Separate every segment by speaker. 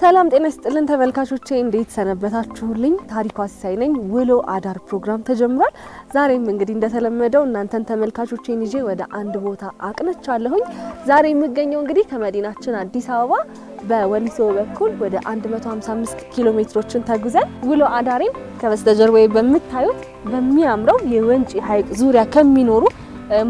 Speaker 1: ሰላም ጤና ይስጥልን ተመልካቾቼ እንዴት ሰነበታችሁልኝ ታሪኳ ሲሳይ ነኝ ውሎ አዳር ፕሮግራም ተጀምሯል ዛሬም እንግዲህ እንደተለመደው እናንተን ተመልካቾቼን ይዤ ወደ አንድ ቦታ አቅንቻለሁኝ ዛሬ የምገኘው እንግዲህ ከመዲናችን አዲስ አበባ በወሊሶ በኩል ወደ 155 ኪሎ ሜትሮችን ተጉዘን ውሎ አዳሬን ከበስተጀርባዬ በመታዩት በሚያምረው የወንጪ ሐይቅ ዙሪያ ከሚኖሩ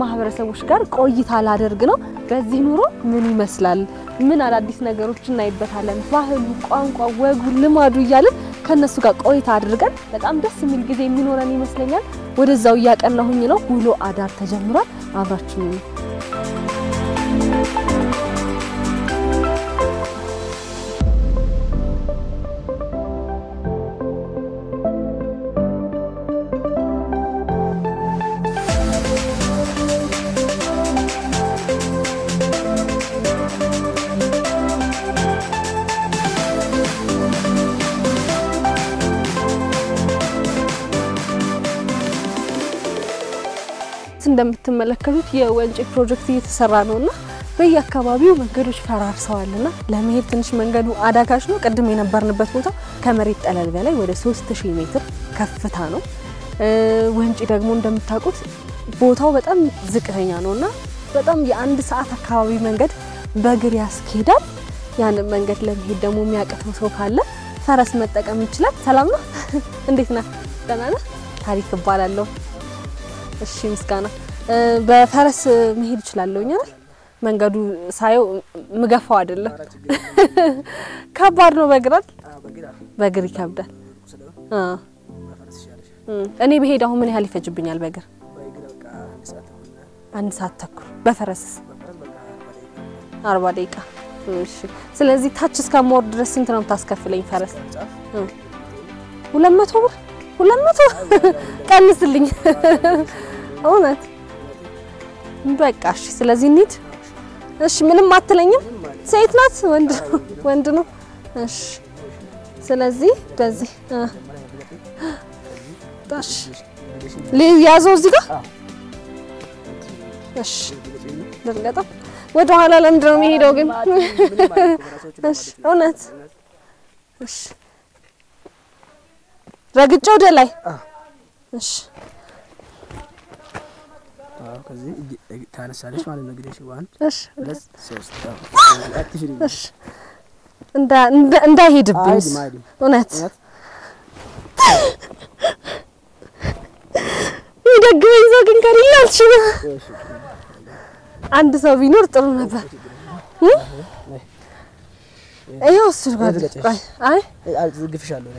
Speaker 1: ማህበረሰቦች ጋር ቆይታ ላደርግ ነው በዚህ ኑሮ ምን ይመስላል ምን አዳዲስ ነገሮችን እናይበታለን ባህሉ ቋንቋ ወጉ ልማዱ ይያልን ከነሱ ጋር ቆይታ አድርገን በጣም ደስ የሚል ጊዜ የሚኖረን ይመስለኛል ወደዛው ያቀናሁኝ ነው ውሎ አዳር ተጀምሯል አብራችሁኝ እንደምትመለከቱት የወንጪ ፕሮጀክት እየተሰራ ነውና በየአካባቢው መንገዶች ፈራርሰዋልና ለመሄድ ትንሽ መንገዱ አዳጋች ነው ቀድም የነበርንበት ቦታ ከመሬት ጠለል በላይ ወደ 3000 ሜትር ከፍታ ነው ወንጪ ደግሞ እንደምታውቁት ቦታው በጣም ዝቅተኛ ነውና በጣም የአንድ ሰዓት አካባቢ መንገድ በእግር ያስኬዳል ያን መንገድ ለመሄድ ደግሞ የሚያቀተው ሰው ካለ ፈረስ መጠቀም ይችላል ሰላም ነው እንዴት ነህ ደህና ነህ ታሪክ ይባላልው እሺ ምስጋና በፈረስ መሄድ ይችላልኝ አይደል መንገዱ ሳየው ምገፋው አይደለም ከባድ ነው በእግራት በእግር ይከብዳል እኔ በሄድ አሁን ምን ያህል ይፈጅብኛል በእግር አንድ ሰዓት ተኩል በፈረስ 40 ደቂቃ እሺ ስለዚህ ታች እስከሞር ድረስ ስንት ነው ታስከፍለኝ ፈረስ 200 ብር 200 ቀንስልኝ እውነት በቃሽ ስለዚህ እንሂድ እሺ ምንም አትለኝም ሴት ናት ወንድ ነው እሺ ስለዚህ በዚህ ታሽ ለያዘው እዚህ ጋር እሺ ደርገጣ ወደ ኋላ ለምንድነው የሚሄደው ግን እሺ እውነት እሺ ረግጫው ወደ ላይ እሺ
Speaker 2: ከዚህ ታነሳለሽ ማለት ነው ግዴሽ ዋን
Speaker 1: እሺ
Speaker 2: 3
Speaker 1: እሺ እንዳይሄድብኝ እውነት ይደግመኝ ሰው ግን ከሌላልሽ አንድ ሰው ቢኖር ጥሩ ነበር አይው እሱ ጋር አይ
Speaker 2: አዝግፍሻለሁ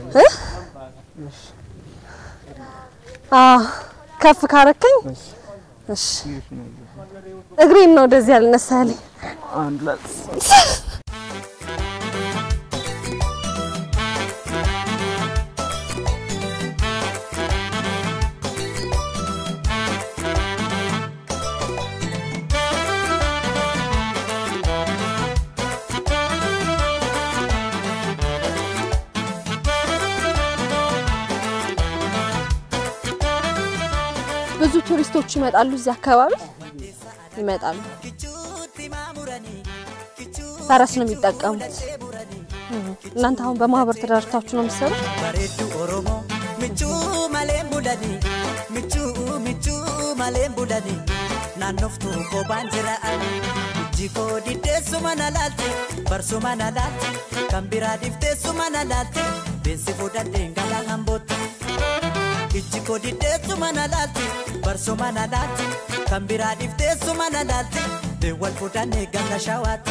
Speaker 1: ከፍ ካረከኝ እሺ እግሬን ነው እንደዚህ ያልነሳልኝ
Speaker 2: አንድ ላይ
Speaker 1: ብዙ ቱሪስቶች ይመጣሉ እዚህ አካባቢ ይመጣሉ ፈረስ ነው የሚጠቀሙት እናንተ አሁን በማህበር ተደራጅታችሁ ነው የምትሰሩት
Speaker 3: ባሬዱ ኦሮሞ ምቹ ማሌም ቡላዲ ምቹ ማሌም ቡላዲ ናኖፍቱ ኮባንጀራ ጂኮ ዲደሱ ማናላልቲ በርሱ ማናላልቲ ካምቢራ ዲፍቴሱ ማናላልቲ ቤንሲ ፉዳዴ ጋላ ሃምቦት ጂኮ ዲደሱ ማናላልቲ በርሱ ማናላልቲ ካምቢራ ዲፍቴሱ ማናላልቲ ደወል ፉዳኔ ጋላ ሻዋት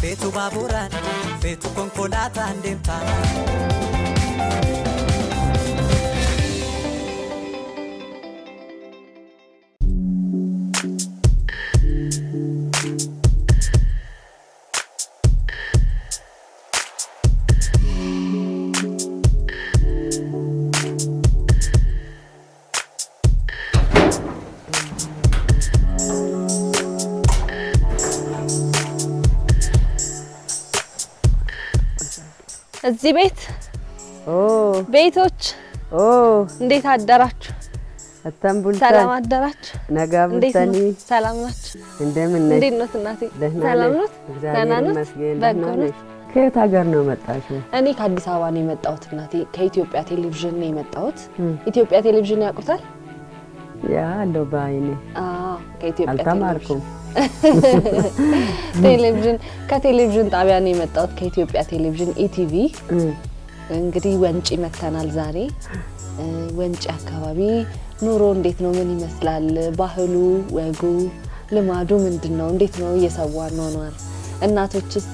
Speaker 3: fetu baburan fetu konkolata ndemta
Speaker 1: እዚህ ቤት ቤቶች እንዴት አደራችሁ? ሰላም አደራችሁ?
Speaker 4: ነጋብተኒ
Speaker 1: ሰላም ናችሁ?
Speaker 4: እንደምን ነሽ?
Speaker 1: እንዴት ነው እናቴ? ሰላም ነው? ደህና ነው?
Speaker 4: ከየት ሀገር ነው መጣሽው?
Speaker 1: እኔ ከአዲስ አበባ ነው የመጣሁት እናቴ። ከኢትዮጵያ ቴሌቪዥን ነው የመጣሁት። ኢትዮጵያ ቴሌቪዥን ያውቁታል?
Speaker 4: ያ አለው ባይኔ።
Speaker 1: ከኢትዮጵያ
Speaker 4: አልተማርኩም።
Speaker 1: ቴሌቪዥን ከቴሌቪዥን ጣቢያ ነው የመጣሁት ከኢትዮጵያ ቴሌቪዥን ኢቲቪ። እንግዲህ ወንጪ መተናል ዛሬ። ወንጪ አካባቢ ኑሮ እንዴት ነው? ምን ይመስላል? ባህሉ፣ ወጉ፣ ልማዱ ምንድነው? እንዴት ነው እየሰዋን ነው? እናቶችስ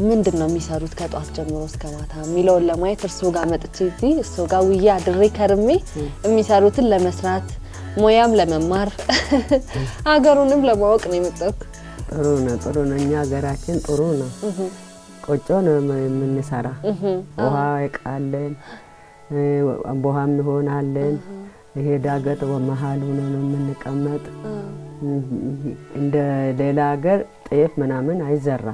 Speaker 1: ምንድነው የሚሰሩት ከጧት ጀምሮ እስከ ማታ የሚለውን ለማየት እርሶ ጋር መጥቼ እዚህ እርሶ ጋር ውዬ አድሬ ከርሜ የሚሰሩትን ለመስራት ሞያም ለመማር ሀገሩንም ለማወቅ ነው የመጣሁት።
Speaker 4: ጥሩ ነው። እኛ ሀገራችን ጥሩ ነው። ቆጮ ነው የምንሰራ። ውሃ ይቃለን፣ ቦሃም ይሆናለን። ይሄ ዳገት በመሃሉ ነው የምንቀመጥ። እንደ ሌላ ሀገር ጤፍ ምናምን አይዘራ።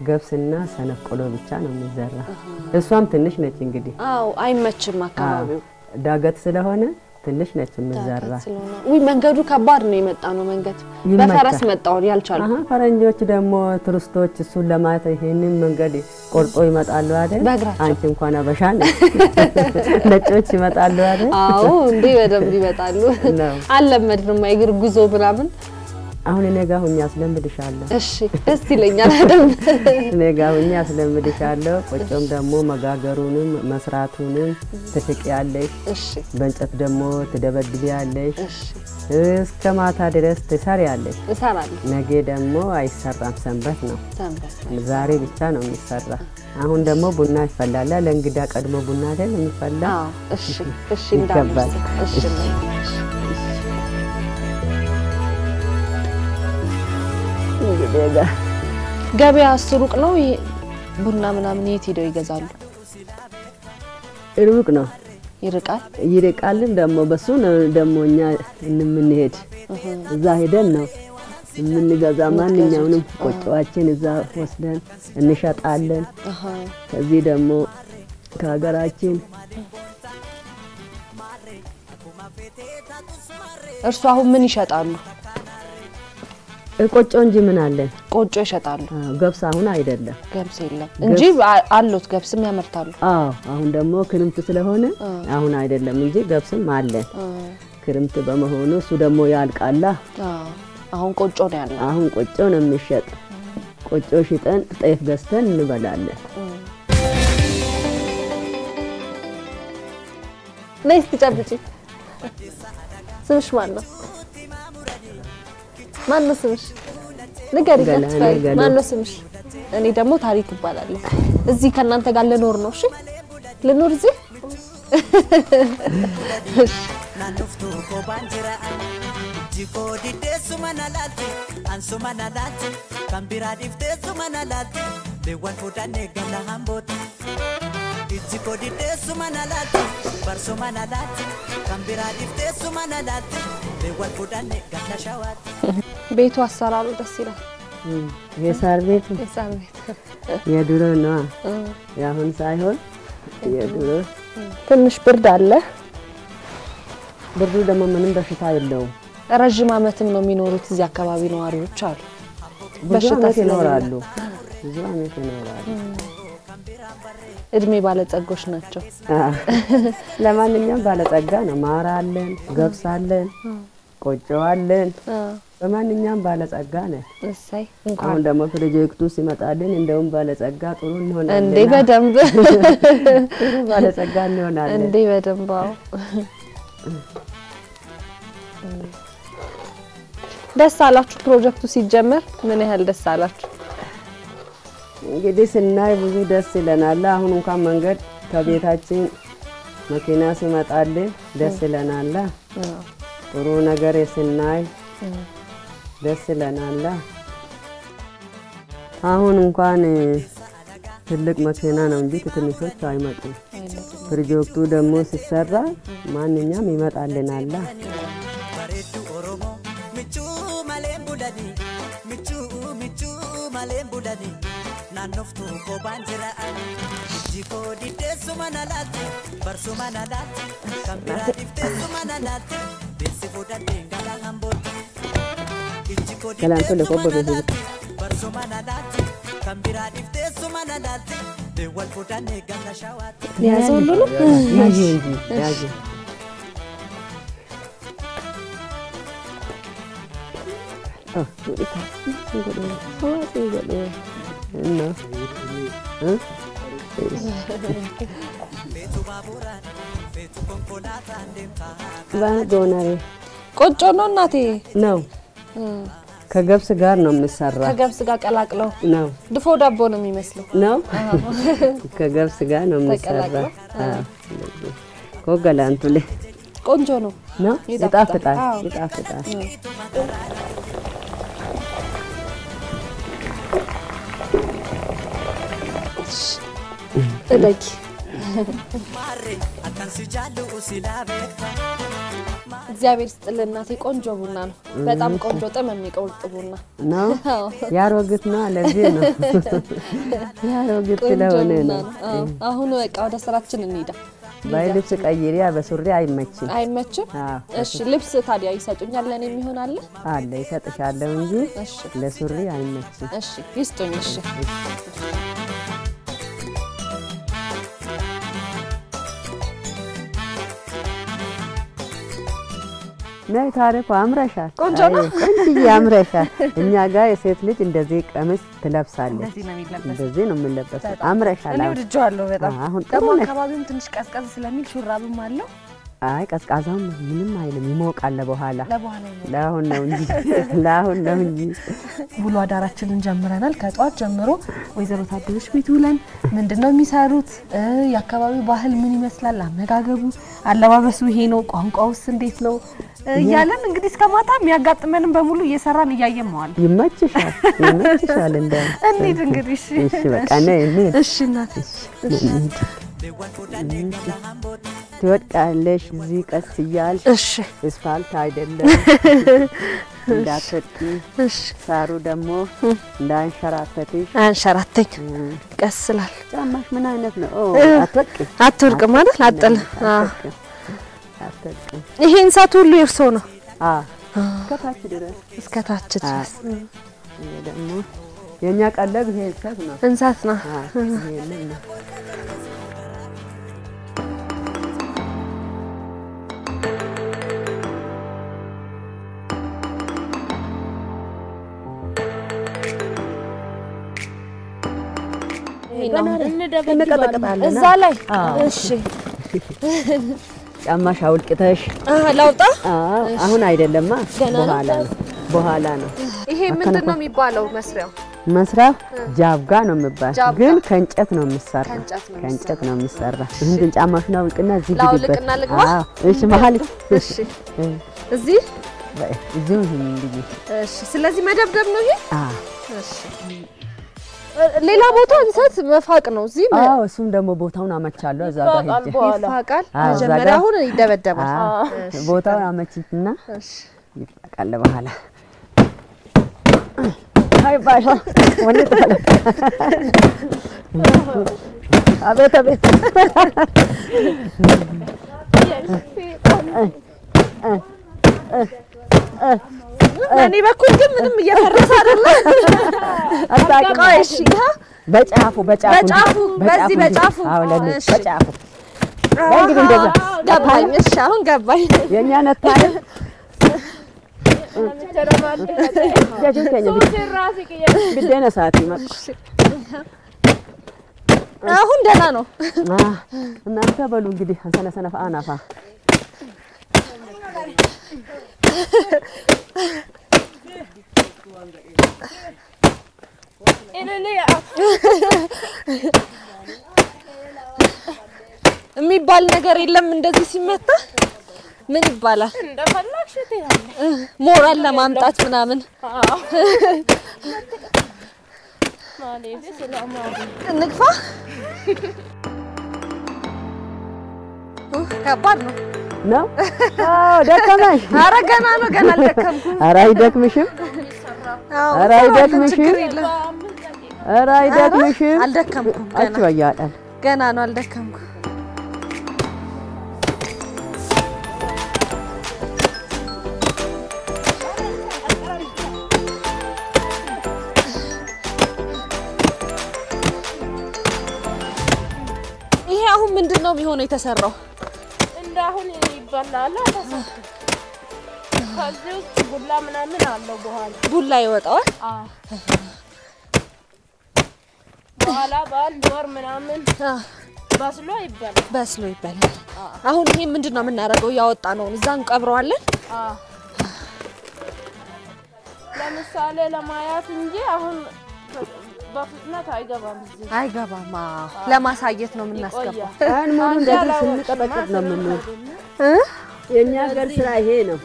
Speaker 4: ገብስና ሰነፍ ቆሎ ብቻ ነው የሚዘራ። እሷም ትንሽ ነች እንግዲህ።
Speaker 1: አይመችም አካባቢው
Speaker 4: ዳገት ስለሆነ ትንሽ ነች የሚዘራ።
Speaker 1: መንገዱ ከባድ ነው የመጣ ነው መንገድ። በፈረስ መጣው ያልቻሉ
Speaker 4: ፈረንጆች ደግሞ ቱሪስቶች እሱን ለማየት ይሄንን መንገድ ቆርጦ ይመጣሉ አይደል? አንቺ እንኳን አበሻ ነሽ። ነጮች ይመጣሉ አይደል?
Speaker 1: እንዴ በደንብ ይመጣሉ። አልለመድንም የእግር ጉዞ ምናምን።
Speaker 4: አሁን እኔ ጋር ሆኜ አስለምድሻለሁ።
Speaker 1: እሺ ደስ ይለኛል አይደል?
Speaker 4: እኔ ጋር ሆኜ አስለምድሻለሁ። ቆጮም ደግሞ መጋገሩንም መስራቱንም ትፍቂያለሽ።
Speaker 1: እሺ
Speaker 4: በእንጨት ደግሞ ትደበድቢያለሽ። እስከ ማታ ድረስ ትሰሪያለሽ።
Speaker 1: እሰራለሁ።
Speaker 4: ነገ ደግሞ አይሰራም፣ ሰንበት ነው። ዛሬ ብቻ ነው የሚሰራ። አሁን ደግሞ ቡና ይፈላል። ለእንግዳ ቀድሞ ቡና አይደል የሚፈላ?
Speaker 1: እሺ እንዳልኩት እሺ ገበያ ሱቅ ነው። ቡና ምናምን የት ሄደው ይገዛሉ?
Speaker 4: ሩቅ ነው። ይርቃልም ደግሞ በሱ ነው ደግሞ እኛ እንምንሄድ። እዛ ሄደን ነው የምንገዛ። ማንኛውንም ቆጮዋችን እዛ ወስደን እንሸጣለን። ከዚህ ደግሞ ከሀገራችን
Speaker 1: እርሱ አሁን ምን ይሸጣሉ?
Speaker 4: ቆጮ እንጂ ምን አለ?
Speaker 1: ቆጮ ይሸጣሉ።
Speaker 4: ገብስ አሁን አይደለም፣
Speaker 1: ገብስ የለም እንጂ አሉት። ገብስም ያመርታሉ።
Speaker 4: አሁን ደግሞ ክርምት ስለሆነ አሁን አይደለም እንጂ ገብስም አለ። ክርምት በመሆኑ እሱ ደግሞ ያልቃላ።
Speaker 1: አሁን ቆጮ ነው ያለው።
Speaker 4: አሁን ቆጮ ነው የሚሸጥ። ቆጮ ሽጠን ጤፍ ገዝተን እንበላለን።
Speaker 1: ነይስ ትጨብጪ። ስምሽ ማን ነው? ማን ነው ስምሽ? ንገሪ። ማን ነው ስምሽ? እኔ ደግሞ ታሪክ እባላለሁ። እዚህ ከናንተ ጋር ልኖር ነው። እሺ ልኖር እዚህ።
Speaker 3: ናንፍቱ ኮባንጅራ ጂኮ ዲዴሱ ማናላቲ አንሱ ማናላቲ ካምቢራ ዲፍቴሱ ማናላቲ ሌዋን ፉዳኔ ገና ሃምቦት ጂኮ ዲዴሱ ማናላቲ በርሶ ማናላቲ ካምቢራ ዲፍቴሱ ማናላቲ ሌዋን ፉዳኔ ገና ሻዋት።
Speaker 1: ቤቱ አሰራሩ ደስ ይላል።
Speaker 4: የሳር ቤት የድሮ ነው። ያሁን ሳይሆን የድሮ።
Speaker 1: ትንሽ ብርድ አለ።
Speaker 4: ብርዱ ደግሞ ምንም በሽታ የለውም።
Speaker 1: ረጅም አመትም ነው የሚኖሩት እዚህ አካባቢ ነዋሪዎች አሉ።
Speaker 4: በሽታ ይኖራሉ። ብዙ አመት ይኖራሉ።
Speaker 1: እድሜ ባለጸጎች ናቸው።
Speaker 4: ለማንኛውም ባለጸጋ ነው። ማር አለን፣ ገብስ አለን፣ ቆጮ አለን። በማንኛውም ባለጸጋ ነን።
Speaker 1: እሰይ
Speaker 4: አሁን ደግሞ ፕሮጀክቱ ሲመጣልን እንደውም ባለጸጋ ጥሩ እንሆናለን።
Speaker 1: እንዴ በደንብ
Speaker 4: ባለጸጋ እንሆናለን።
Speaker 1: እንዴ በደንብ ደስ አላችሁ? ፕሮጀክቱ ሲጀመር ምን ያህል ደስ አላችሁ?
Speaker 4: እንግዲህ ስናይ ብዙ ደስ ይለናል። አሁን እንኳን መንገድ ከቤታችን መኪና ሲመጣልን ደስ ይለናል። ጥሩ ነገር ስናይ ደስ ይለናል። አሁን እንኳን ትልቅ መኪና ነው እንጂ ትንሾች አይመጡም። ፕሮጀክቱ ደግሞ ሲሰራ ማንኛም ይመጣልናል።
Speaker 3: በሬዱ ኦሮሞ ምቹ ማሌም ቡዳኒ ምቹ ማሌም ቡዳኒ naannoftu kophaan jiraan jikoo diddeessuma na laalti barsuma na laalti kan biraa difteessuma na laalti beessi fudhadheen galaan hambootti jikoo diddeessuma na laalti barsuma na laalti kan biraa difteessuma na laalti beewwal fudhannee ganda shawaatti.
Speaker 1: ያዘው ሁሉ
Speaker 4: ያዥ
Speaker 1: ቆጮ ነው እናቴ
Speaker 4: ነው ከገብስ ጋር ነው የሚሰራው
Speaker 1: ከገብስ ጋር ቀላቅለው
Speaker 4: ነው
Speaker 1: ድፎ ዳቦ ነው የሚመስለው
Speaker 4: ነው ከገብስ ጋር ነው የሚሰራው ኮገላንቱሌ
Speaker 1: ቆንጆ ነው
Speaker 4: ይጣፍጣል
Speaker 1: እደግ እግዚአብሔር ይስጥልን እናቴ ቆንጆ ቡና ነው በጣም ቆንጆ ጥም የሚቆርጥ ቡና
Speaker 4: ነው ያሮግት ነው ለዚህ ነው ያሮግት ስለሆነ ነው
Speaker 1: አሁን በቃ ወደ ስራችን እንሂዳ
Speaker 4: ባይልብስ ቀይሪያ በሱሪ አይመችም
Speaker 1: እሺ ልብስ ታዲያ ይሰጡኛል ለኔ የሚሆን አለ
Speaker 4: ይሰጥሻለሁ እንጂ ለሱሪ አይመችም
Speaker 1: እሺ ይስጡኝ እሺ
Speaker 4: ነይ ታሪኩ አምረሻል
Speaker 1: ቆንጆ ነው
Speaker 4: እንጂ ያምረሻል እኛ ጋር የሴት ልጅ እንደዚህ ቀሚስ ትለብሳለች እንደዚህ ነው የምንለብሰው አምረሻል
Speaker 1: እኔ ወድጄዋለሁ በጣም
Speaker 4: አሁን
Speaker 1: ደግሞ አካባቢውን ትንሽ ቀዝቀዝ ስለሚል ሹራብም አለው
Speaker 4: አይ ቀዝቃዛው ምንም አይልም ይሞቃል ለአሁን ነው እንጂ
Speaker 1: ውሎ አዳራችንን ጀምረናል ከጧት ጀምሮ ወይዘሮ ታደለሽ ቤት ውለን ምንድነው የሚሰሩት የአካባቢው ባህል ምን ይመስላል አመጋገቡ አለባበሱ ይሄ ነው ቋንቋውስ እንዴት ነው ያለን እንግዲህ እስከማታ የሚያጋጥመንን በሙሉ እየሰራን እያየመዋል
Speaker 4: ይመችሻል እንዴት
Speaker 1: እንግዲህ
Speaker 4: እሺ በቃ ነይ
Speaker 1: እሺ እናት
Speaker 4: ትወድቃለሽ እዚህ ቀስ ይያልሽ
Speaker 1: እሺ
Speaker 4: እስፋልት አይደለም እንዳትወድቂ
Speaker 1: እሺ
Speaker 4: ሳሩ ደግሞ እንዳንሸራተትሽ
Speaker 1: አንሸራተኝ ቀስላል
Speaker 4: ጫማሽ ምን አይነት ነው
Speaker 1: አትወድቅ ማለት አጥል ይሄን ሰዓት ሁሉ ይርሶ ነው እስከታች ድረስ
Speaker 4: ደግሞ የኛ ቀለብ ይሄ
Speaker 1: እንሳት ነው እዛ ላይ እሺ
Speaker 4: ጫማሽ አውልቅተሽ
Speaker 1: ላውጣ
Speaker 4: አሁን አይደለማ በኋላ ነው
Speaker 1: ይሄ ምንድነው የሚባለው መስሪያው
Speaker 4: ጃብጋ ነው የሚባለው ግን ከእንጨት ነው የሚሰራ እንዴ ጫማሽን አውልቅና እዚህ
Speaker 1: ልግባ
Speaker 4: እሺ መሃል
Speaker 1: እሺ እዚህ
Speaker 4: እሺ
Speaker 1: ስለዚህ መደብደብ ነው ይሄ እሺ ሌላ ቦታ እንሰት መፋቅ ነው እዚህ
Speaker 4: እሱም ደግሞ ቦታውን አመቻለሁ እዛ ጋር ሄጄ
Speaker 1: ይፋቃል መጀመሪያ አሁን ይደበደባል
Speaker 4: ቦታውን አመችትና ይፋቃል በኋላ አይ ባሻ ወንድ ተፈለ አቤት እኔ በኩል ግን ምንም እየፈረሰ አይደለም አጣቃሽ በጫፉ በዚህ በጫፉ
Speaker 1: ለልጅ
Speaker 4: በጫፉ እንግዲህ እንደዛ
Speaker 1: ገባኝ እሺ አሁን ገባኝ
Speaker 4: የኛ ነታይ ግዴና ሰዓት ይመጣ
Speaker 1: አሁን ደህና ነው
Speaker 4: እናንተ በሉ እንግዲህ ሰነሰነፋ አናፋ
Speaker 1: የሚባል ነገር የለም እንደዚህ ሲመታ ምን ይባላል
Speaker 5: እንደፈለግሽ ትያለሽ
Speaker 1: ሞራል ለማምጣት ምናምን
Speaker 5: ማለት ሰላም
Speaker 1: እንግፋ ከባድ ነው
Speaker 4: ደከመሽ
Speaker 1: ኧረ ገና ነው ገና አልደከምኩም
Speaker 4: ኧረ አይደክምሽም ኧረ አይደክምሽም?
Speaker 1: አልደከምኩም
Speaker 4: አቹ ያያጣል
Speaker 1: ገና ነው አልደከምኩም ይሄ አሁን ምንድነው የሚሆነው የተሰራው
Speaker 5: እንዳሁን ይበላል ተሰጥቶ ከዚህ ውስጥ ቡላ ምናምን አለው በኋላ
Speaker 1: ቡላ ይወጣዋል
Speaker 5: በኋላ በአንድ ወር ምናምን በስሎ ይበላል
Speaker 1: አሁን ይሄ ምንድነው የምናደርገው ያወጣ ነው እዛን ቀብረዋለን
Speaker 5: ለምሳሌ ለማያት እንጂ አሁን በፍጥነት አይገባም
Speaker 1: ለማሳየት ነው የምናስገባው
Speaker 4: አሁን ሙሉ እንደዚህ ስንቀጠቅጥ ነው የምንለው የኛ ሀገር ስራ ይሄ ነው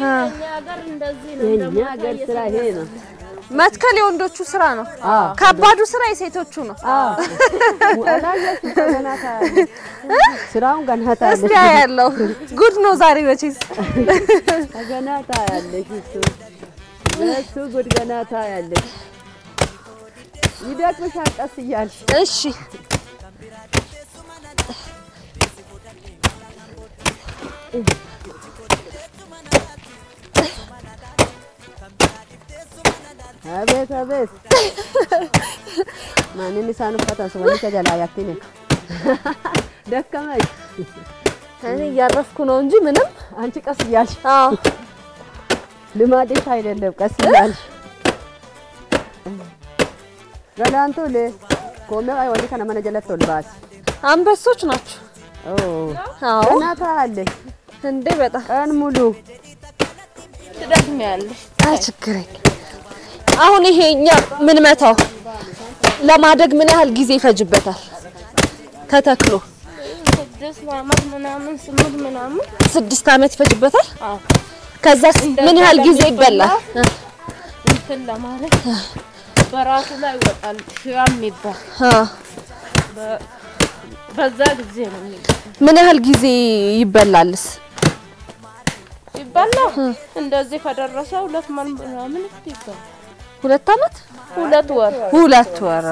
Speaker 5: የኛ ሀገር እንደዚህ ነው
Speaker 4: የኛ ሀገር ስራ ይሄ ነው
Speaker 1: መትከል የወንዶቹ ስራ ነው ከባዱ ስራ የሴቶቹ ነው
Speaker 4: ወላጆች ገናታ ስራውን ገናታ
Speaker 1: እስቲ ያለው ጉድ ነው ዛሬ ወጪስ
Speaker 4: ገናታ ያለሽ እሱ ጉድ ገናታ ያለሽ ይደቅሽ አቀስ ይያልሽ
Speaker 1: እሺ አቤት አቤት ማንን ሳኑ ፈታን ሰው ወንጀል ያላያክኝ ደከመሽ እኔ ያረፍኩ ነው እንጂ ምንም
Speaker 4: አንቺ ቀስ ይያልሽ አዎ ልማድሽ አይደለም ቀስ ይያልሽ ገላንቶ ለ ኮሜ አይ ወንጀ ከነ መነጀለት ልባስ
Speaker 1: አንበሶች ናቸው
Speaker 4: አዎ እናታ አለ
Speaker 1: እንዴ በጣም
Speaker 4: ቀን ሙሉ
Speaker 5: ትደክሚያለሽ
Speaker 1: አችግረኝ አሁን ይሄኛ ምን መታው ለማደግ ምን ያህል ጊዜ ይፈጅበታል ተተክሎ
Speaker 5: 6 አመት ምናምን 8 ምናምን
Speaker 1: 6 አመት ይፈጅበታል ከዛ ምን ያህል ጊዜ ይበላል
Speaker 5: እንትን ለማለት በራሱ ላይ ወጣል ሻም ይባል በዛ ጊዜ ነው
Speaker 1: ምን ያህል ጊዜ ይበላልስ
Speaker 5: ይበላል እንደዚህ ከደረሰ 2 ማን ምናምን ይበላል
Speaker 1: 2 አመት 2 ወር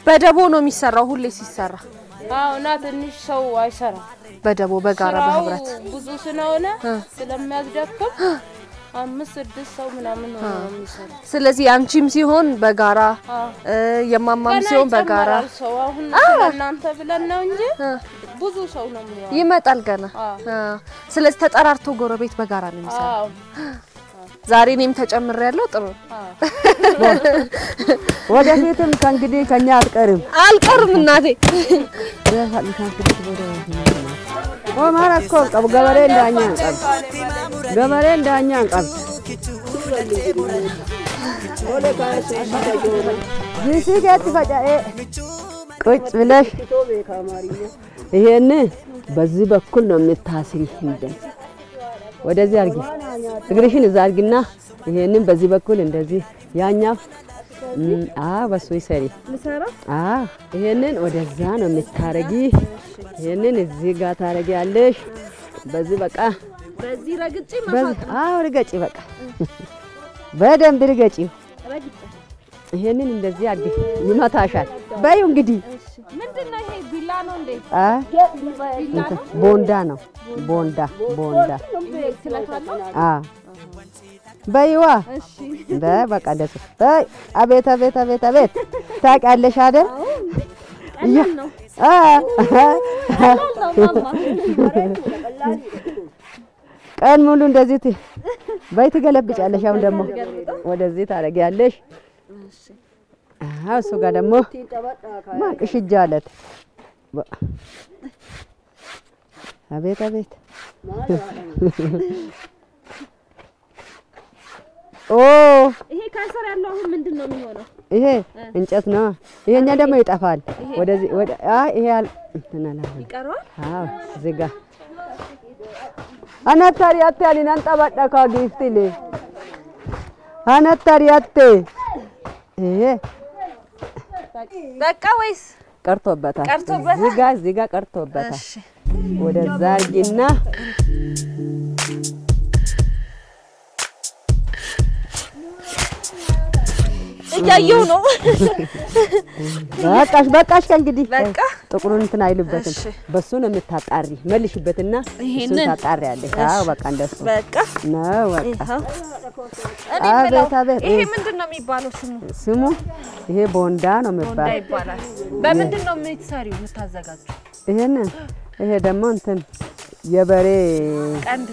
Speaker 1: በደቦ ነው የሚሰራው ሁሌ ሲሰራ
Speaker 5: እና ትንሽ ሰው አይሰራ
Speaker 1: በደቦ በጋራ በህብረት
Speaker 5: ብዙ ስለሆነ ስለሚያስደክም 5-6 ሰው ምናምን ነው የሚሰራ
Speaker 1: ስለዚህ አንቺም ሲሆን በጋራ የማማም ሲሆን በጋራ
Speaker 5: ሰው አሁን እናንተ ብለን ነው እንጂ ብዙ ሰው ነው የሚያው
Speaker 1: ይመጣል ገና ስለዚህ ተጠራርቶ ጎረቤት በጋራ ነው የሚሰራው ዛሬ እኔም ተጨምሬያለሁ ጥሩ
Speaker 4: ወደፊትም ከእንግዲህ ከኛ አልቀርም እናቴ ማራኮ ቀብ ገበሬ እንዳኛ ቀብ ዚሲገት ፈጫኤ ቁጭ ብለሽ ይሄን በዚህ በኩል ነው የምታስሪ እንደዚህ ወደዚህ አርጊ እግርሽን እዛ አርጊና ይሄንን በዚህ በኩል እንደዚህ ያኛው በሱ ይሰሪ ይሄንን ወደዛ ነው የምታረጊ ይሄንን እዚህ ጋር ታረጊያለሽ በዚህ በቃ
Speaker 1: በዚህ ረግጬ ማፋት
Speaker 4: ረግጬ በቃ በደንብ ረግጬ ይሄንን እንደዚህ አርጊ ይመታሻል በዩ እንግዲህ
Speaker 1: ምንድነው ይሄ ቢላ ነው እንዴ
Speaker 4: ቦንዳ ነው ቦንዳ በይዋ በቃ ደስ አቤት ታውቂያለሽ አይደል ቀን ሙሉ እንደዚህ በይ ትገለብጫለሽ አሁን ደግሞ ወደዚህ ታረጊያለሽ እሱ ጋር ደግሞ ማቅሽ እጃለት አቤት
Speaker 1: ይሄ ካንሰር ያለው አሁን ምንድነው የሚሆነው
Speaker 4: ይሄ እንጨት ነው ይሄኛ ደግሞ ይጠፋል ወደዚህ ይሄ
Speaker 1: ይቀራል
Speaker 4: ዝጋ አናታሪያቴ አሊናን ጠባጣካ ጊፍቲሊ አናታሪያቴ ይሄ
Speaker 1: በቃ ወይስ
Speaker 4: ቀርቶበታል ዝጋ ቀርቶበታል እሺ ወደዛ አርጊና
Speaker 1: እያየሁ ነው
Speaker 4: በቃሽ እንግዲህ
Speaker 1: በቃ
Speaker 4: ጥቁሩን እንትን አይልበትም በሱ ነው የምታጣሪ መልሽበትና እሱን ታጣሪያለሽ አዎ በቃ እንደሱ
Speaker 1: በቃ
Speaker 4: ነው በቃ
Speaker 1: አቤት ይሄ ምንድነው የሚባለው
Speaker 4: ስሙ ይሄ ቦንዳ ነው የሚባለው
Speaker 1: ቦንዳ ይባላል በምንድነው የምትሰሪው የምታዘጋጁ ይሄ ደግሞ እንትን የበሬ ቀንድ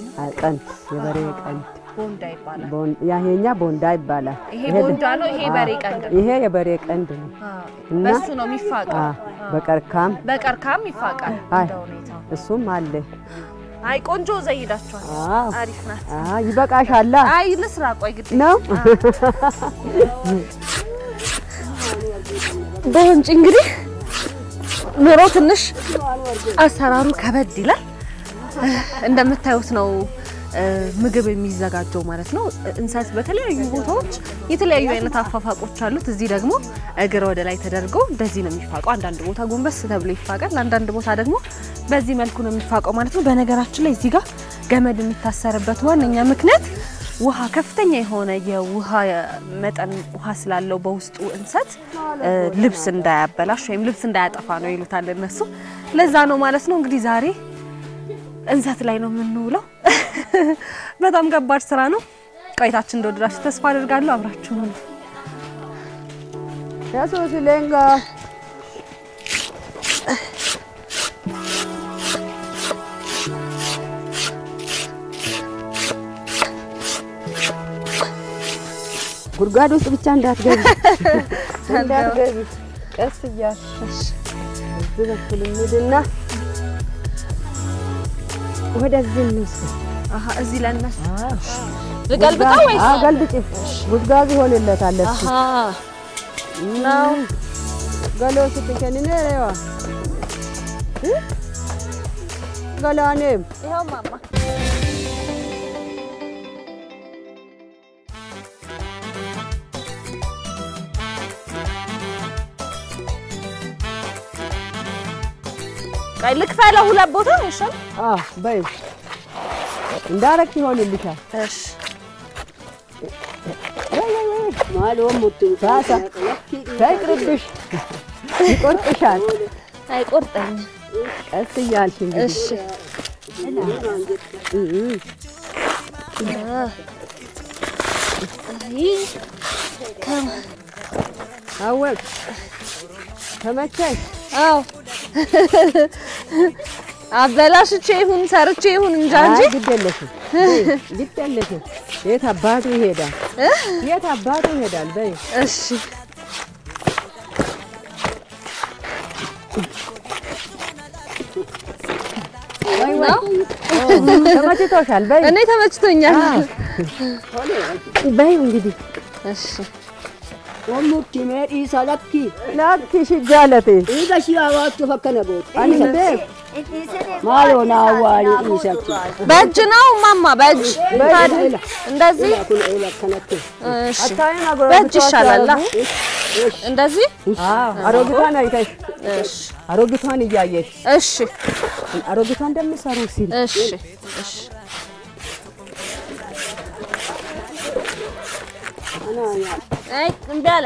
Speaker 1: የበሬ ቀንድ ቦንዳ ይባላል ያሄኛ ቦንዳ ይባላል ይሄ ቦንዳ ነው ይሄ በሬ ቀንድ
Speaker 4: ይሄ የበሬ ቀንድ ነው
Speaker 1: በሱ ነው የሚፋቀው
Speaker 4: በቀርካም
Speaker 1: ይፋቃል እንደሁኔታው
Speaker 4: እሱም አለ
Speaker 1: አይ ቆንጆ ዘይዳችኋል አሪፍ ናት
Speaker 4: ይበቃሻል
Speaker 1: አይ ልስራ ቆይ ግድ
Speaker 4: ነው
Speaker 1: በእንጭ እንግዲህ ኑሮ ትንሽ አሰራሩ ከበድ ይላል እንደምታዩት ነው ምግብ የሚዘጋጀው ማለት ነው እንሰት በተለያዩ ቦታዎች የተለያዩ አይነት አፋፋቆች አሉት እዚህ ደግሞ እግር ወደ ላይ ተደርጎ እንደዚህ ነው የሚፋቀው አንዳንድ ቦታ ጎንበስ ተብሎ ይፋቃል አንዳንድ ቦታ ደግሞ በዚህ መልኩ ነው የሚፋቀው ማለት ነው በነገራችን ላይ እዚህ ጋር ገመድ የሚታሰርበት ዋነኛ ምክንያት ውሃ ከፍተኛ የሆነ የውሃ መጠን ውሃ ስላለው በውስጡ እንሰት ልብስ እንዳያበላሽ ወይም ልብስ እንዳያጠፋ ነው ይሉታል እነሱ ለዛ ነው ማለት ነው እንግዲህ ዛሬ እንሰት ላይ ነው የምንውለው በጣም ከባድ ስራ ነው ቆይታችን እንደወደዳችሁ ተስፋ አደርጋለሁ አብራችሁ ነው
Speaker 4: ያሶስ ለንጋ ጉርጓድ ውስጥ ብቻ እንዳትገቢ ቀስ እያልሽ በኩል ምድና ወደዚህ እንስት
Speaker 1: እዚህ ለነስ ልገልብጣው ወይስ
Speaker 4: ገልብጪ ጉዝጋዝ ሆነለታል ነው ገሎ ስትከኒነ ያው ገላኔ
Speaker 1: ይሄው ማማ ቀይ ልክፈለው ሁለት ቦታ ይሻል
Speaker 4: በይ እንዳረክ ይሆንልሻል
Speaker 1: እሺ
Speaker 4: ማሎ ሙቱ ታሳ ታይቅርብሽ ይቆርጥሻል
Speaker 1: አይቆርጠኝ
Speaker 4: ቀስ እያልሽ እንግዲህ
Speaker 1: እሺ
Speaker 4: አወቅ ተመቸሽ
Speaker 1: አው አበላሽቼ ይሁን ሰርቼ ይሁን እንጃ እንጂ
Speaker 4: ግደለሽ የት አባቱ ይሄዳል በይ
Speaker 1: እሺ
Speaker 4: ተመችቶሻል በይ
Speaker 1: እኔ ተመችቶኛል
Speaker 4: በይ እንግዲህ
Speaker 1: እሺ
Speaker 2: ወሙቲ ሜዲ ሰለኪ
Speaker 4: ላኪ ሽጃለቴ
Speaker 2: ኢጋሺ አዋቱ ፈከነቦት
Speaker 4: አንተ
Speaker 2: ማሎና ዋሪ ኢሰኪ
Speaker 1: በእጅ ነው ማማ በእጅ እንደዚህ እሺ በእጅ ይሻላል እንደዚህ
Speaker 4: አሮጊቷን አይተሽ
Speaker 1: እሺ
Speaker 4: አሮጊቷን እያየሽ
Speaker 1: እሺ
Speaker 4: አሮጊቷን እንደምሰሩ ሲል
Speaker 1: እሺ እሺ አይ እምቢ አለ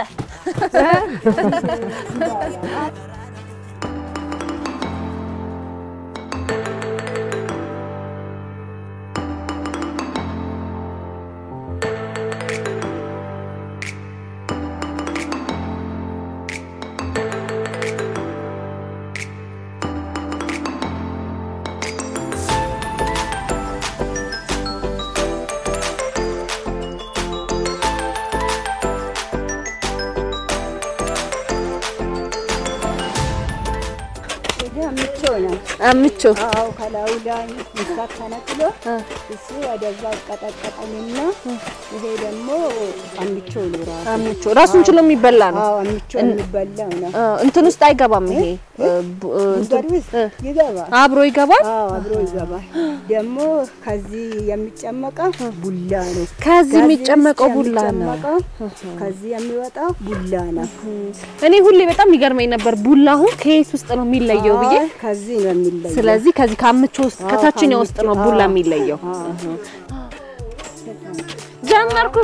Speaker 1: አምቾ
Speaker 6: አው ከላው ላይ ይሳተነክሎ እሱ ወደዛ ቀጠቀጠኝና ይሄ ደግሞ አምቾ
Speaker 1: ራሱን ችሎ የሚበላ ነው
Speaker 6: አው አምቾ የሚበላ ነው
Speaker 1: እንትን ውስጥ አይገባም ይሄ
Speaker 6: ይገባል
Speaker 1: አብሮ ይገባል
Speaker 6: አው አብሮ ይገባል ደግሞ ከዚህ የሚጨመቀው ቡላ ነው
Speaker 1: ከዚህ የሚጨመቀው ቡላ ነው
Speaker 6: ከዚህ የሚወጣው ቡላ ነው
Speaker 1: እኔ ሁሌ በጣም ይገርመኝ ነበር ቡላው ከየት ውስጥ ነው የሚለየው ብዬ
Speaker 6: ከዚህ ነው የሚለየው
Speaker 1: ስለዚህ ከዚህ ካምቾ ውስጥ ከታችኛው ውስጥ ነው ቡላ የሚለየው ጀመርኩ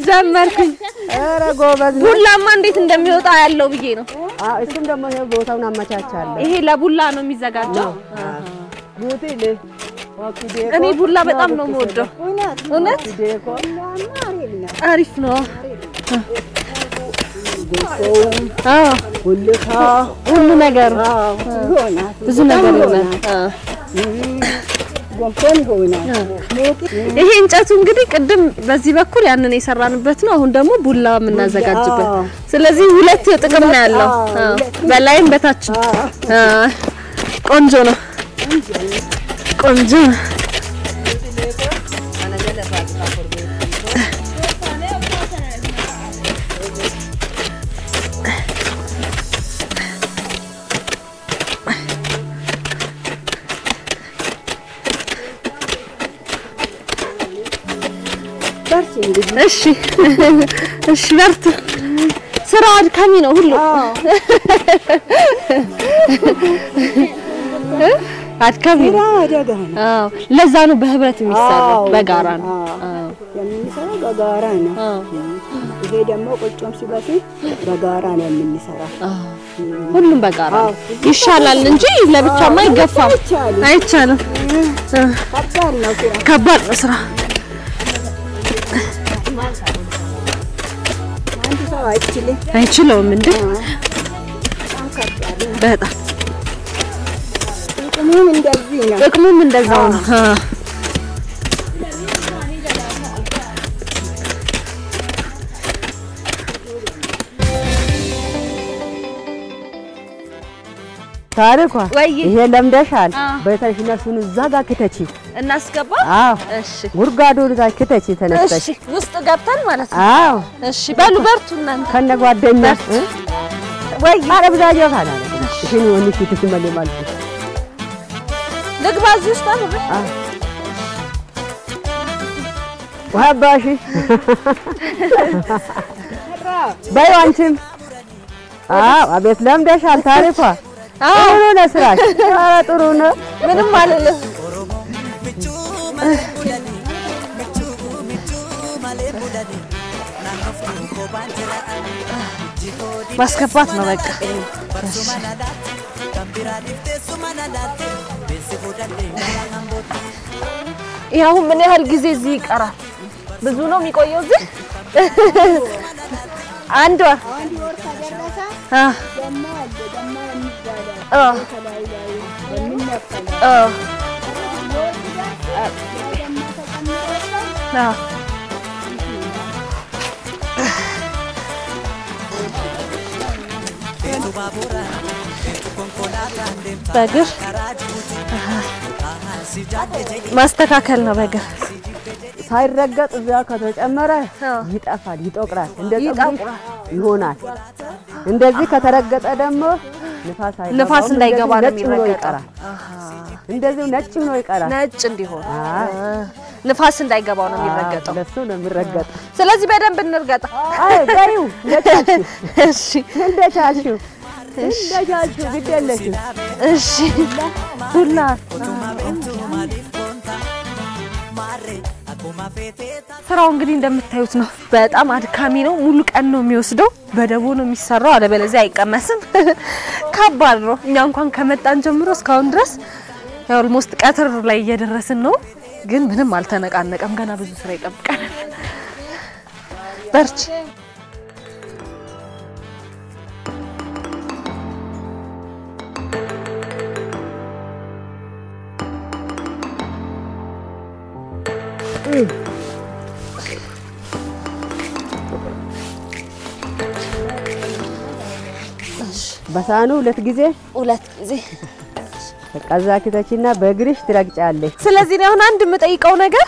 Speaker 1: ጀመርኩኝ
Speaker 4: ኧረ ጎበዝ
Speaker 1: ቡላማ እንዴት እንደሚወጣ ያለው ብዬ ነው
Speaker 4: እሱም ደግሞ ይሄ ቦታውን አመቻቻለሁ
Speaker 1: ይሄ ለቡላ ነው የሚዘጋጀው
Speaker 4: ጉቲል
Speaker 1: እኔ ቡላ በጣም ነው የምወደው እውነት አሪፍ ነው ሁሉ ነገር ብዙ ነገር ይሆናል ይሄ እንጨቱ እንግዲህ ቅድም በዚህ በኩል ያንን የሰራንበት ነው አሁን ደግሞ ቡላ የምናዘጋጅበት ስለዚህ ሁለት ጥቅም ነው ያለው በላይም በታች ቆንጆ ነው ቆንጆ እሺ እሺ በርቱ ስራው አድካሚ ነው ሁሉ አድካሚ ነው አዎ ለዛ ነው በህብረት የሚሰራው በጋራ ነው
Speaker 6: የምንሰራው በጋራ ነው ይሄ ደግሞ ቆጮም ሲበስል በጋራ ነው የምንሰራው
Speaker 1: ሁሉም በጋራ ይሻላል እንጂ ለብቻማ አይገፋም አይቻልም ከባድ ነው ስራ አይችልም እንዴ በጣም ጥቅሙም እንደዛው ነው
Speaker 4: ታሪኳ ይሄ ለምደሻል በተሽነሱን እዛ ጋር ከተቺ
Speaker 1: እናስገባ
Speaker 4: እሺ ጉርጋዶ ልዛ ከተቺ ተነስተሽ
Speaker 1: እሺ ውስጥ ገብተን ማለት ነው እሺ በሉ በርቱ እናንተ
Speaker 4: ከነ ጓደኛ ወይ አረብዛጆ ካላ እሺ ወንሽ ትስመለ ማለት
Speaker 1: ልግባዝ ውስጥ አለ
Speaker 4: ወባሺ ባይዋንቺም አቤት ለምደሻል ታሪኳ ጥሩ ነው ስራሽ ጥሩ ነው
Speaker 1: ምንም አይደለም ማስከፋት ነው በቃ ያው ምን ያህል ጊዜ እዚህ ይቀራል ብዙ ነው የሚቆየው እዚህ አንድ ወር
Speaker 6: ከደረሰ ደማ
Speaker 1: በግር ማስተካከል ነው በግር
Speaker 4: ሳይረገጥ እዛ ከተጨመረ ይጠፋል ይጦቅራል እንደዚህ ይሆናል እንደዚህ ከተረገጠ ደግሞ
Speaker 1: ንፋስ እንዳይገባ ነው የሚረገጠው
Speaker 4: እንደዚህ ነጭ ነው ይቀራል
Speaker 1: ነጭ እንዲሆን ንፋስ እንዳይገባው ነው የሚረገጠው
Speaker 4: ለሱ ነው የሚረገጠው
Speaker 1: ስለዚህ በደንብ እንርገጣ
Speaker 4: አይ ጋዩ ለታችሁ
Speaker 1: እሺ
Speaker 4: እንደታችሁ ግደለሽ
Speaker 1: እሺ ቡላ ስራው እንግዲህ እንደምታዩት ነው በጣም አድካሚ ነው ሙሉ ቀን ነው የሚወስደው በደቦ ነው የሚሰራው አለበለዚያ አይቀመስም ከባድ ነው እኛ እንኳን ከመጣን ጀምሮ እስካሁን ድረስ ኦልሞስት ቀትር ላይ እየደረስን ነው ግን ምንም አልተነቃነቀም ገና ብዙ ስራ ይጠብቀናል በርቺ
Speaker 4: በሳኑ ሁለት ጊዜ ከዛ ከተቺና በግሪሽ ትረግጫለሽ
Speaker 1: ስለዚህ ነው አንድ የምጠይቀው ነገር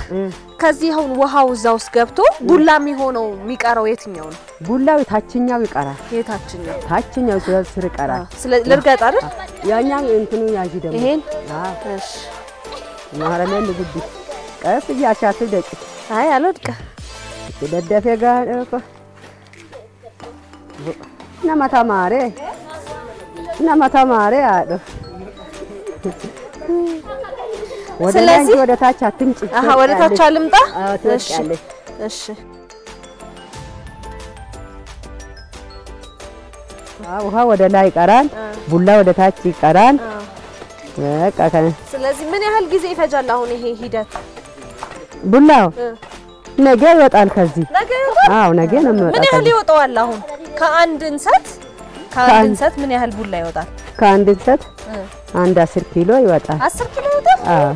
Speaker 1: ከዚህ አሁን ውሃው እዛው ውስጥ ገብቶ ቡላም ይሆነው የሚቀረው የትኛው ነው
Speaker 4: ቡላው ታችኛው ይቀራል ታችኛው ስር ይቀራል
Speaker 1: ለርገጥ አይደል
Speaker 4: ያኛው እንትኑ ያጂ ደግሞ
Speaker 1: ይሄን
Speaker 4: እሺ ማረለን ልግድ ቀስ ያቻቱ ደቂ
Speaker 1: አይ አልወድቀ
Speaker 4: ደደፈ ጋር እኮ ናማ ተማረ አዶ
Speaker 1: ስለዚህ
Speaker 4: ወደ ታች አትምጪ
Speaker 1: አሃ ወደ ታች አልምጣ
Speaker 4: ትወጫለሽ
Speaker 1: እሺ
Speaker 4: ውሃ ወደ ላይ ይቀራል ቡላ ወደ ታች ይቀራል በቃ
Speaker 1: ስለዚህ ምን ያህል ጊዜ ይፈጃል አሁን ይሄ ሂደት
Speaker 4: ቡላው ነገ ይወጣል ከዚህ
Speaker 1: ነገ ይወጣል
Speaker 4: አዎ ነገ ነው የሚወጣው
Speaker 1: ምን ያህል ይወጣዋል አሁን ከአንድ እንሰት ምን ያህል ቡላ ይወጣል
Speaker 4: ከአንድ እንሰት አንድ 10 ኪሎ ይወጣል
Speaker 1: 10 ኪሎ ይወጣል
Speaker 4: አዎ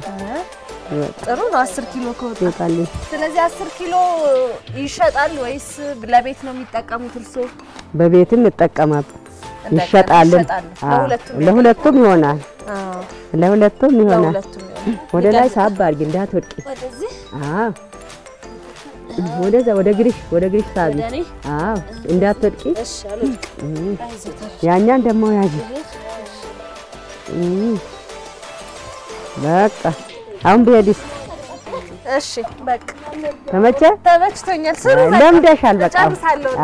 Speaker 1: ጥሩ ነው 10 ኪሎ ከወጣ
Speaker 4: ይወጣል
Speaker 1: ስለዚህ 10 ኪሎ ይሸጣል ወይስ ለቤት ነው የሚጠቀሙት እርሶ
Speaker 4: በቤትም ይጠቀማል ይሸጣል ለሁለቱም ይሆናል ለሁለቱም ይሆናል ወደ ላይ ሳብ አድርጊ እንዳትወድቂ
Speaker 1: ወደዚህ
Speaker 4: አዎ ወደ ግሪሽ ሳቢ አዎ እንዳትወድቂ
Speaker 1: እሺ አልወድቅም
Speaker 4: ያኛን ደግሞ ያጂ በቃ አሁን በሄድሽ
Speaker 1: እሺ በቃ ተመችቶኛል ስሩ
Speaker 4: ለምደሻል በቃ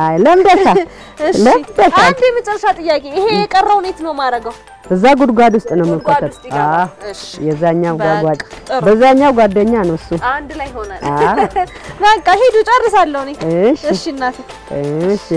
Speaker 4: አይ ለምደሻል
Speaker 1: እሺ አንዴ መጨረሻ ጥያቄ ይሄ የቀረው ኔት ነው ማረጋው
Speaker 4: እዛ ጉድጓድ ውስጥ ነው የምንቆጠው
Speaker 1: እሺ
Speaker 4: የዛኛው ጉድጓድ በዛኛው ጓደኛ ነው እሱ
Speaker 1: አንድ ላይ ሆናል በቃ ሂዱ ጨርሳለሁ እኔ እሺ እናቴ
Speaker 4: እሺ